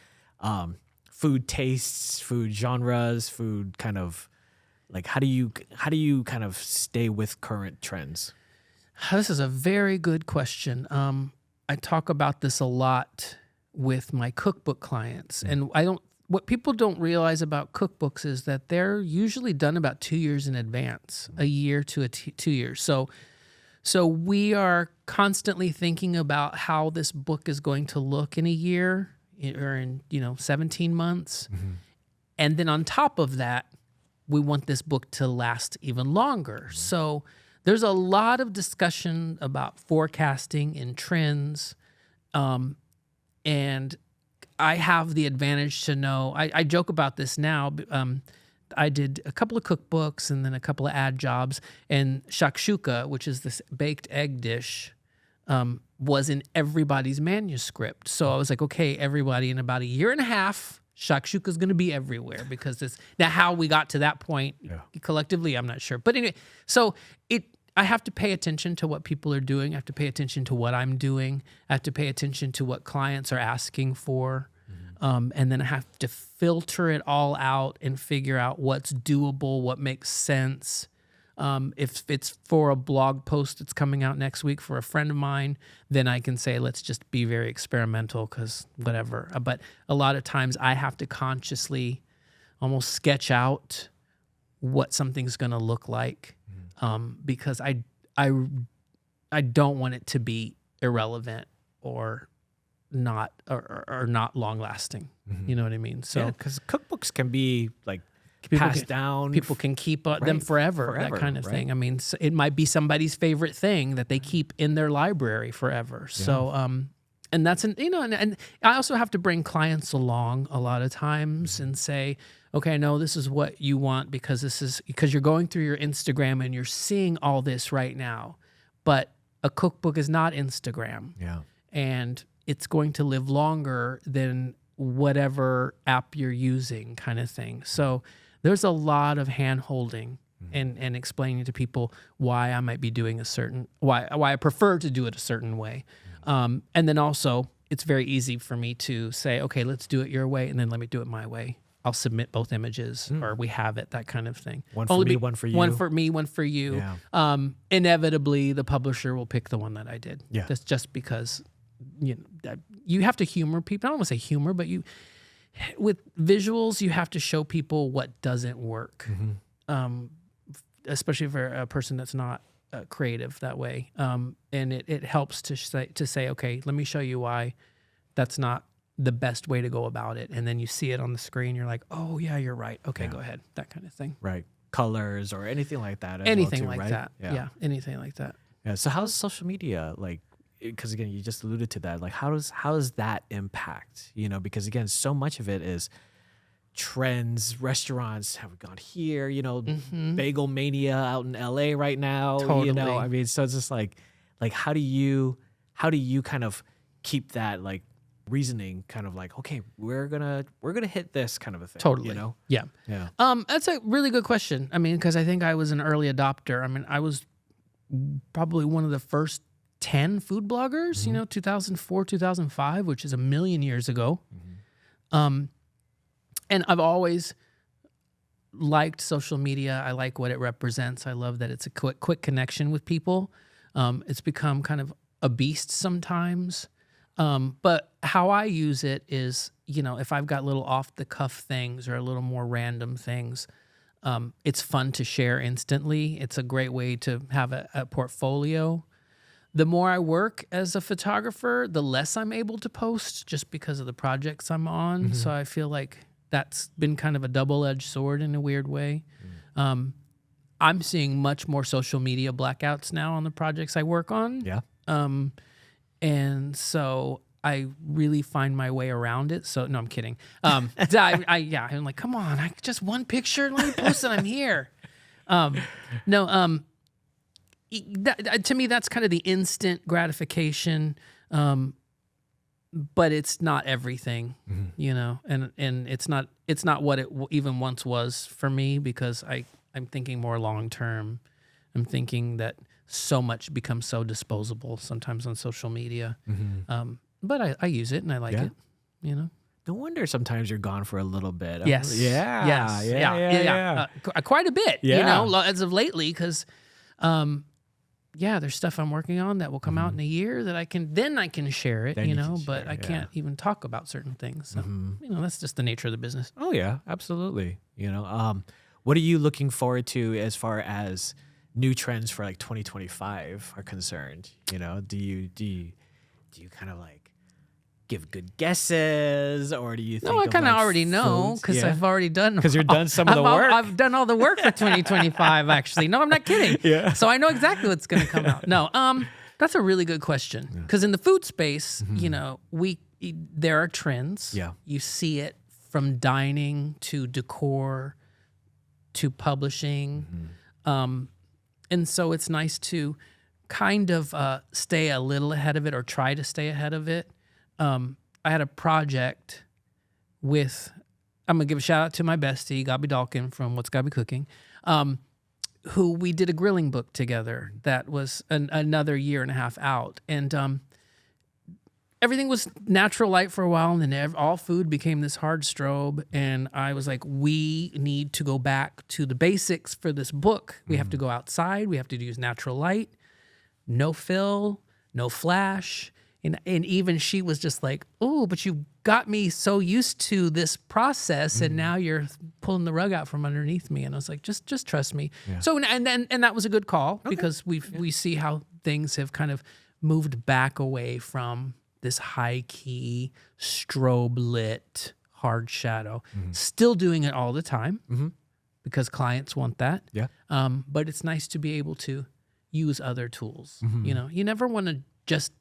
food tastes, food genres, food kind of how do you kind of stay with current trends? This is a very good question. I talk about this a lot with my cookbook clients, and what people don't realize about cookbooks is that they're usually done about 2 years in advance, a year to 2 years. So we are constantly thinking about how this book is going to look in a year or in 17 months. And then on top of that, we want this book to last even longer. So there's a lot of discussion about forecasting and trends. And I have the advantage to know, I joke about this now. I did a couple of cookbooks and then a couple of ad jobs, and shakshuka, which is this baked egg dish, was in everybody's manuscript. So I was like, okay, everybody, in about a year and a half, shakshuka is going to be everywhere, because this, now how we got to that point collectively, I'm not sure. But anyway, so I have to pay attention to what people are doing. I have to pay attention to what I'm doing. I have to pay attention to what clients are asking for. And then I have to filter it all out and figure out what's doable, what makes sense. If it's for a blog post that's coming out next week for a friend of mine, then I can say, let's just be very experimental, because whatever. But a lot of times I have to consciously almost sketch out what something's going to look like, because I don't want it to be irrelevant or not long lasting. You know what I mean? So because cookbooks can be like passed down. People can keep them forever, that kind of thing. I mean, it might be somebody's favorite thing that they keep in their library forever. So, and that's and I also have to bring clients along a lot of times and say, okay, no, this is what you want, because you're going through your Instagram and you're seeing all this right now, but a cookbook is not Instagram. Yeah. And it's going to live longer than whatever app you're using, kind of thing. So there's a lot of hand-holding and explaining to people why I might be doing why I prefer to do it a certain way. And then also, it's very easy for me to say, okay, let's do it your way, and then let me do it my way. I'll submit both images, or we have it, that kind of thing. One for me, one for you. One for me, one for you. Yeah. Inevitably, the publisher will pick the one that I did. Yeah. That's just because you have to humor people. I don't want to say humor, but with visuals, you have to show people what doesn't work, especially for a person that's not creative that way. And it helps to say, okay, let me show you why that's not the best way to go about it. And then you see it on the screen, you're like, oh yeah, you're right. Okay, go ahead. That kind of thing. Right. Colors or anything like that. Anything well too, like right? that. Yeah. Anything like that. Yeah. So how's social media like? Because again, you just alluded to that. Like, how does that impact? Because again, so much of it is trends. Restaurants have gone here. Bagel mania out in LA right now. Totally. I mean, so it's just like how do you kind of keep that like reasoning kind of like, okay, we're gonna hit this kind of a thing. Totally. Yeah. That's a really good question. I mean, because I think I was an early adopter. I mean, I was probably one of the first 10 food bloggers, 2004, 2005, which is a million years ago. And I've always liked social media. I like what it represents. I love that it's a quick connection with people. It's become kind of a beast sometimes. But how I use it is, if I've got little off the cuff things or a little more random things, it's fun to share instantly. It's a great way to have a portfolio. The more I work as a photographer, the less I'm able to post just because of the projects I'm on. So I feel like that's been kind of a double-edged sword in a weird way. I'm seeing much more social media blackouts now on the projects I work on. Yeah. And so I really find my way around it. So, no, I'm kidding. I'm like, come on, just one picture. Let me post it. I'm here. To me, that's kind of the instant gratification, but it's not everything, and it's not what it even once was for me, because I'm thinking more long term. I'm thinking that so much becomes so disposable sometimes on social media, but I use it and I like it, No wonder sometimes you're gone for a little bit. Yes. Yeah. Quite a bit, as of lately, because there's stuff I'm working on that will come out in a year that I can share it, but I can't even talk about certain things. So, that's just the nature of the business. Oh yeah, absolutely. What are you looking forward to as far as new trends for like 2025 are concerned? Do you kind of like give good guesses, or do you think? No, I kind of already know, because I've already done. Because you've done some of the work. I've done all the work for 2025. Actually, no, I'm not kidding. Yeah. So I know exactly what's going to come out. No, that's a really good question. Because in the food space, there are trends. Yeah. You see it from dining to decor to publishing, and so it's nice to kind of stay a little ahead of it or try to stay ahead of it. I had a project with, I'm going to give a shout out to my bestie, Gabi Dalkin from What's Gabi Cooking, who we did a grilling book together that was another year and a half out. And everything was natural light for a while, and then all food became this hard strobe. And I was like, we need to go back to the basics for this book. We have to go outside. We have to use natural light, no fill, no flash. And even she was just like, oh, but you got me so used to this process, and now you're pulling the rug out from underneath me. And I was like, just trust me. Yeah. So and that was a good call because we see how things have kind of moved back away from this high key strobe lit hard shadow. Still doing it all the time because clients want that. Yeah. But it's nice to be able to use other tools. You know, you never want to just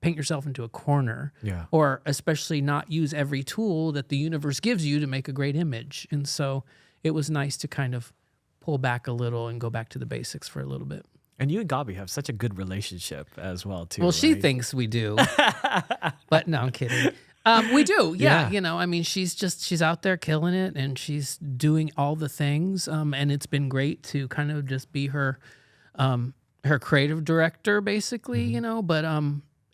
paint yourself into a corner, or especially not use every tool that the universe gives you to make a great image. And so it was nice to kind of pull back a little and go back to the basics for a little bit. And you and Gabi have such a good relationship as well, too. Well, she thinks we do, but no, I'm kidding. We do, yeah. You know, I mean, she's out there killing it, and she's doing all the things. And it's been great to kind of just be her creative director, basically. You know, but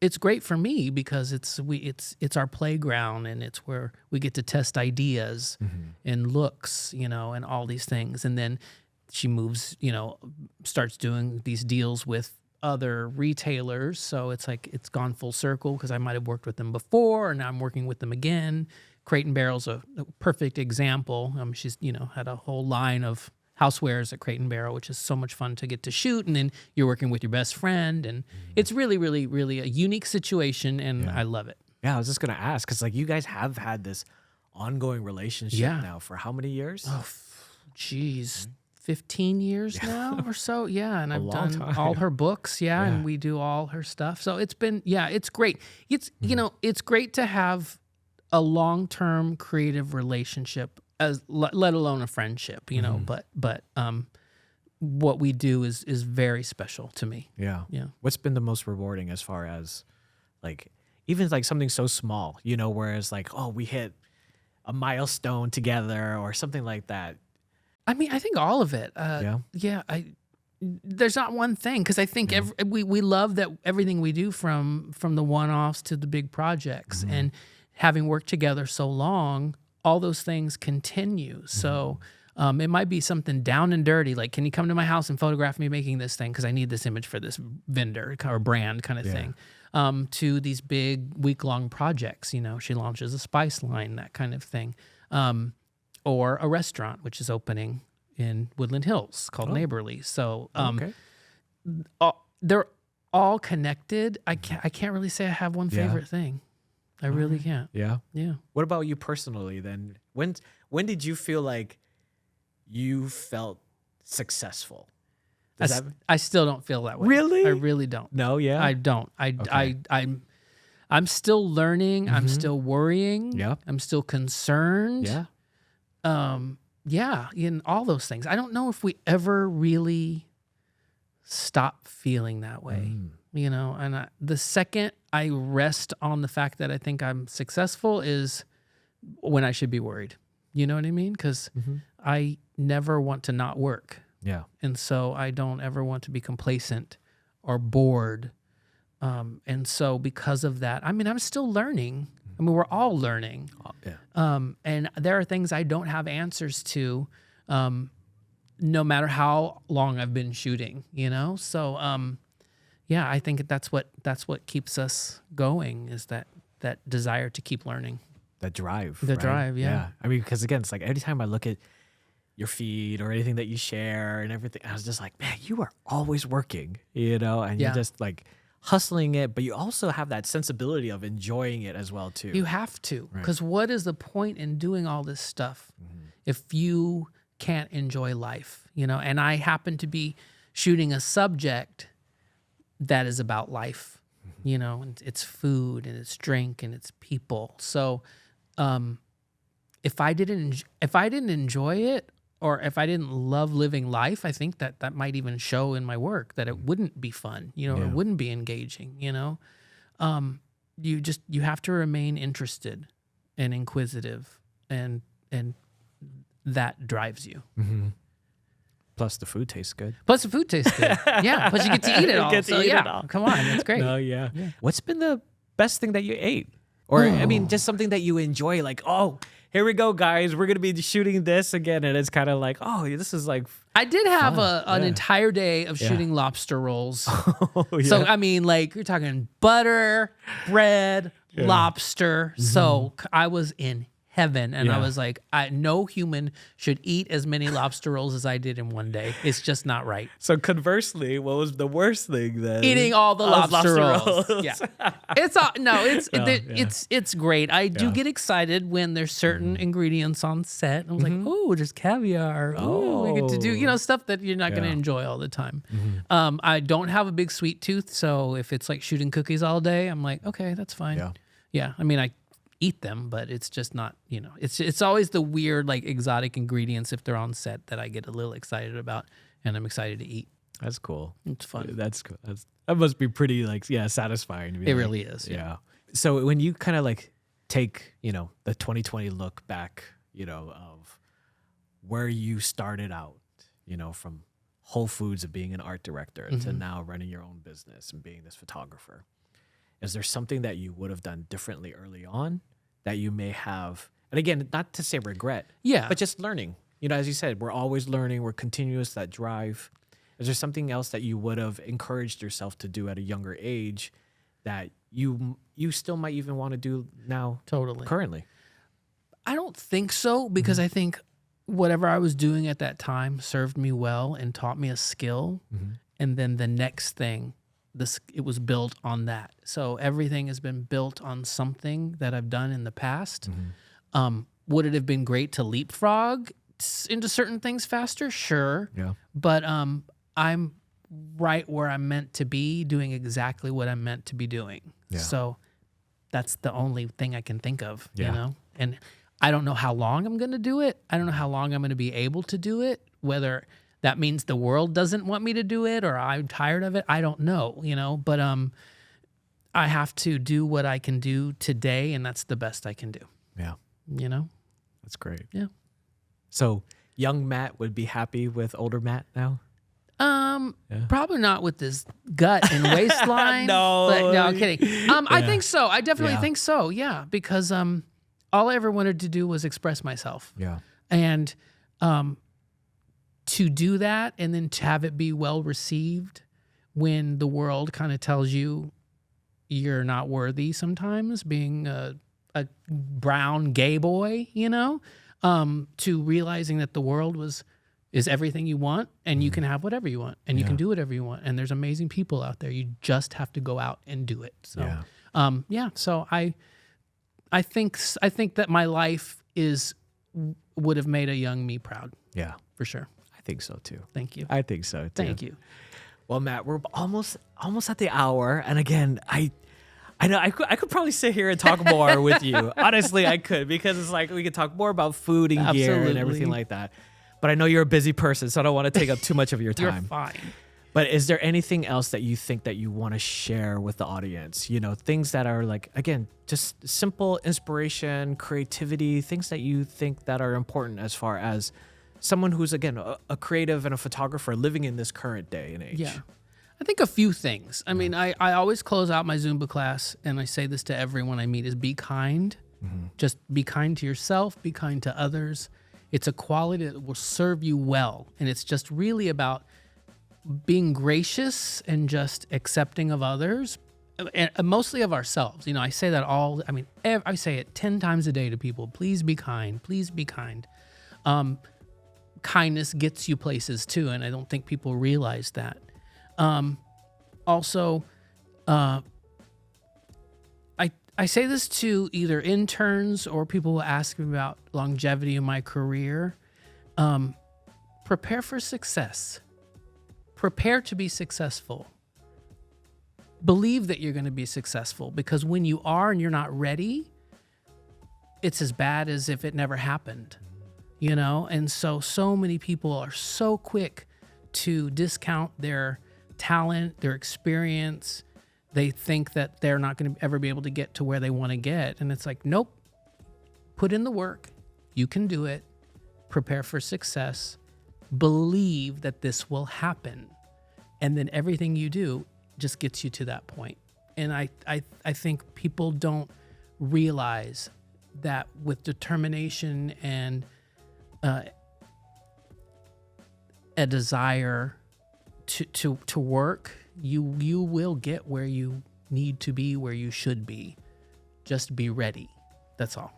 it's great for me because it's our playground, and it's where we get to test ideas and looks, you know, and all these things. And then she moves, you know, starts doing these deals with other retailers. So it's like it's gone full circle because I might have worked with them before, and now I'm working with them again. Crate and Barrel's a perfect example. She's, you know, had a whole line of housewares at Crate and Barrel, which is so much fun to get to shoot. And then you're working with your best friend, and it's really, really, really a unique situation, and I love it. Yeah, I was just going to ask, because like you guys have had this ongoing relationship now for how many years? Oh, geez. 15 years now or so. Yeah. And I've done all her books. Yeah. And we do all her stuff. So it's been, it's great. It's, you know, it's great to have a long-term creative relationship, as let alone a friendship, you know, but what we do is very special to me. Yeah. Yeah. What's been the most rewarding as far as like, even like something so small, you know, whereas like, oh, we hit a milestone together or something like that. I mean, I think all of it. There's not one thing, because I think we love that everything we do, from the one-offs to the big projects, and having worked together so long, all those things continue. So it might be something down and dirty, like, can you come to my house and photograph me making this thing because I need this image for this vendor or brand kind of thing, to these big week-long projects. You know, she launches a spice line, that kind of thing. Or a restaurant, which is opening in Woodland Hills called Neighborly. So they're all connected. I can't really say I have one favorite thing. I really can't. Yeah. Yeah. What about you personally then? When did you feel like you felt successful? I still don't feel that way. Really? I really don't. No, yeah. I don't. I'm still learning. I'm still worrying. Yeah. I'm still concerned. Yeah. In all those things. I don't know if we ever really stop feeling that way, you know, and the second I rest on the fact that I think I'm successful is when I should be worried. You know what I mean? Because I never want to not work. Yeah. And so I don't ever want to be complacent or bored. And so because of that, I mean, I'm still learning. I mean, we're all learning. And there are things I don't have answers to, no matter how long I've been shooting, you know? So, I think that's what keeps us going, is that desire to keep learning. That drive. The drive, yeah. I mean, because again, it's like every time I look at your feed or anything that you share and everything, I was just like, man, you are always working, you know? And you're just like hustling it, but you also have that sensibility of enjoying it as well too. You have to, because what is the point in doing all this stuff if you can't enjoy life, you know? And I happen to be shooting a subject that is about life, you know, and it's food and it's drink and it's people. So if I didn't enjoy it, or if I didn't love living life, I think that might even show in my work, that it wouldn't be fun, you know, it wouldn't be engaging, you know. You have to remain interested and inquisitive, and that drives you. Mm-hmm. Plus the food tastes good. Yeah, plus you get to eat it all. Come on, that's great. No, yeah. What's been the best thing that you ate? Or, I mean, just something that you enjoy, like, oh, here we go, guys. We're going to be shooting this again. And it's kind of like, oh, this is like I did have an entire day of shooting lobster rolls. So, I mean, like, you're talking butter, bread, lobster. Mm-hmm. So I was in heaven. And I was like, no human should eat as many lobster rolls as I did in one day. It's just not right. So conversely, what was the worst thing then? Eating all the lobster rolls. Yeah. It's great. I do get excited when there's certain ingredients on set. I was like, oh, there's caviar. Oh, we get to do, you know, stuff that you're not going to enjoy all the time. Mm-hmm. I don't have a big sweet tooth. So if it's like shooting cookies all day, I'm like, okay, that's fine. Yeah. I mean, I eat them, but it's just not, you know, it's always the weird, like, exotic ingredients if they're on set that I get a little excited about, and I'm excited to eat. That's cool. It's fun. That's cool. That must be pretty, like, satisfying. To be it really is. Yeah. So when you kind of like take, you know, the 2020 look back, you know, of where you started out, you know, from Whole Foods of being an art director to now running your own business and being this photographer, is there something that you would have done differently early on that you may have? And again, not to say regret, but just learning. You know, as you said, we're always learning. We're continuous, that drive. Is there something else that you would have encouraged yourself to do at a younger age that you still might even want to do now? Totally. Currently? I don't think so, because I think whatever I was doing at that time served me well and taught me a skill. And then the next thing, it was built on that. So everything has been built on something that I've done in the past. Would it have been great to leapfrog into certain things faster? Sure. Yeah. But I'm right where I'm meant to be, doing exactly what I'm meant to be doing. Yeah. So that's the only thing I can think of, you know? And I don't know how long I'm going to do it. I don't know how long I'm going to be able to do it, whether that means the world doesn't want me to do it or I'm tired of it. I don't know, you know, but I have to do what I can do today, and that's the best I can do. Yeah. You know? That's great. Yeah. So young Matt would be happy with older Matt now? Probably not with this gut and waistline. No, I'm kidding. I think so. I definitely think so. Yeah. Because all I ever wanted to do was express myself. Yeah. And to do that and then to have it be well received when the world kind of tells you you're not worthy sometimes, being a brown gay boy, you know, to realizing that the world is everything you want, and you can have whatever you want, and you can do whatever you want, and there's amazing people out there. You just have to go out and do it. So so I think that my life would have made a young me proud. Yeah, for sure. I think so too. Thank you. I think so too. Thank you. Well, Matt, we're almost at the hour, and again, I know I could probably sit here and talk more with you. Honestly, I could, because it's like we could talk more about food and gear and everything like that. But I know you're a busy person, so I don't want to take up too much of your time. You're fine. But is there anything else that you think that you want to share with the audience? You know, things that are like, again, just simple inspiration, creativity, things that you think that are important as far as someone who's, again, a creative and a photographer living in this current day and age. Yeah. I think a few things. I mean, I always close out my Zumba class, and I say this to everyone I meet, is be kind. Just be kind to yourself, be kind to others. It's a quality that will serve you well. And it's just really about being gracious and just accepting of others, and mostly of ourselves. You know, I say that I say it 10 times a day to people. Please be kind. Please be kind. Kindness gets you places too, and I don't think people realize that. Also, I say this to either interns or people who ask me about longevity in my career. Prepare for success. Prepare to be successful. Believe that you're going to be successful, because when you are and you're not ready, it's as bad as if it never happened. you know? And so many people are so quick to discount their talent, their experience. They think that they're not going to ever be able to get to where they want to get. And it's like, nope, put in the work. You can do it. Prepare for success. Believe that this will happen. And then everything you do just gets you to that point. And I think people don't realize that with determination and a desire to work, you will get where you need to be, where you should be. Just be ready. That's all.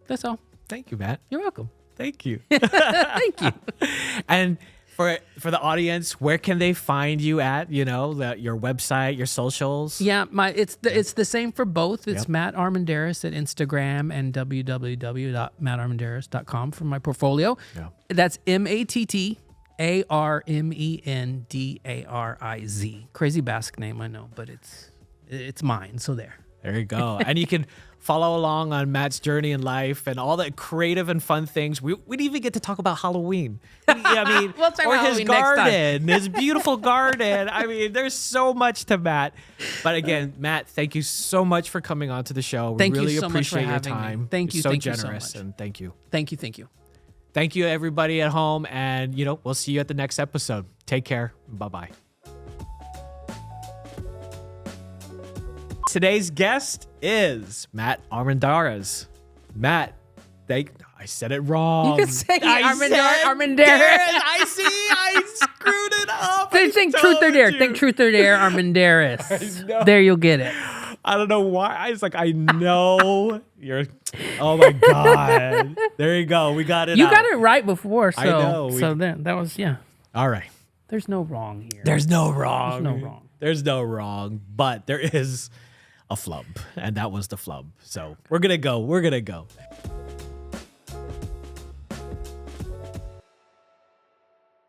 That's all. Thank you, Matt. You're welcome. Thank you. Thank you. And for the audience, where can they find you at? You know, your website, your socials. Yeah, it's the same for both. It's Yep. Matt Armendariz at Instagram and www.mattarmendariz.com for my portfolio. Yeah. That's MattarMendariz. Crazy Basque name, I know, but it's mine. So there. There you go. And you can follow along on Matt's journey in life and all the creative and fun things. We didn't even get to talk about Halloween. I mean, We'll talk or about his Halloween next time. garden, his beautiful garden. I mean, there's so much to Matt. But again, Matt, thank you so much for coming on to the show. We Thank you really so much for appreciate your having me. time. Thank you. You're so Thank you so generous, much. and thank you. Thank you. Thank you, everybody at home. And, we'll see you at the next episode. Take care. Bye-bye. Today's guest is Matt Armendariz. Matt, I said it wrong. You can say Armendariz. Armendariz. I see. I screwed it up. Think truth or dare. Think truth or dare, Armendariz. know. There, you'll get it. I don't know why. I was like, I know you're. Oh my God. There you go. We got it. You out. got it right before, so I know. so then that was All right. There's no wrong here. There's no wrong. There's no wrong. There's no wrong, but there is a flub, and that was the flub. So we're gonna go.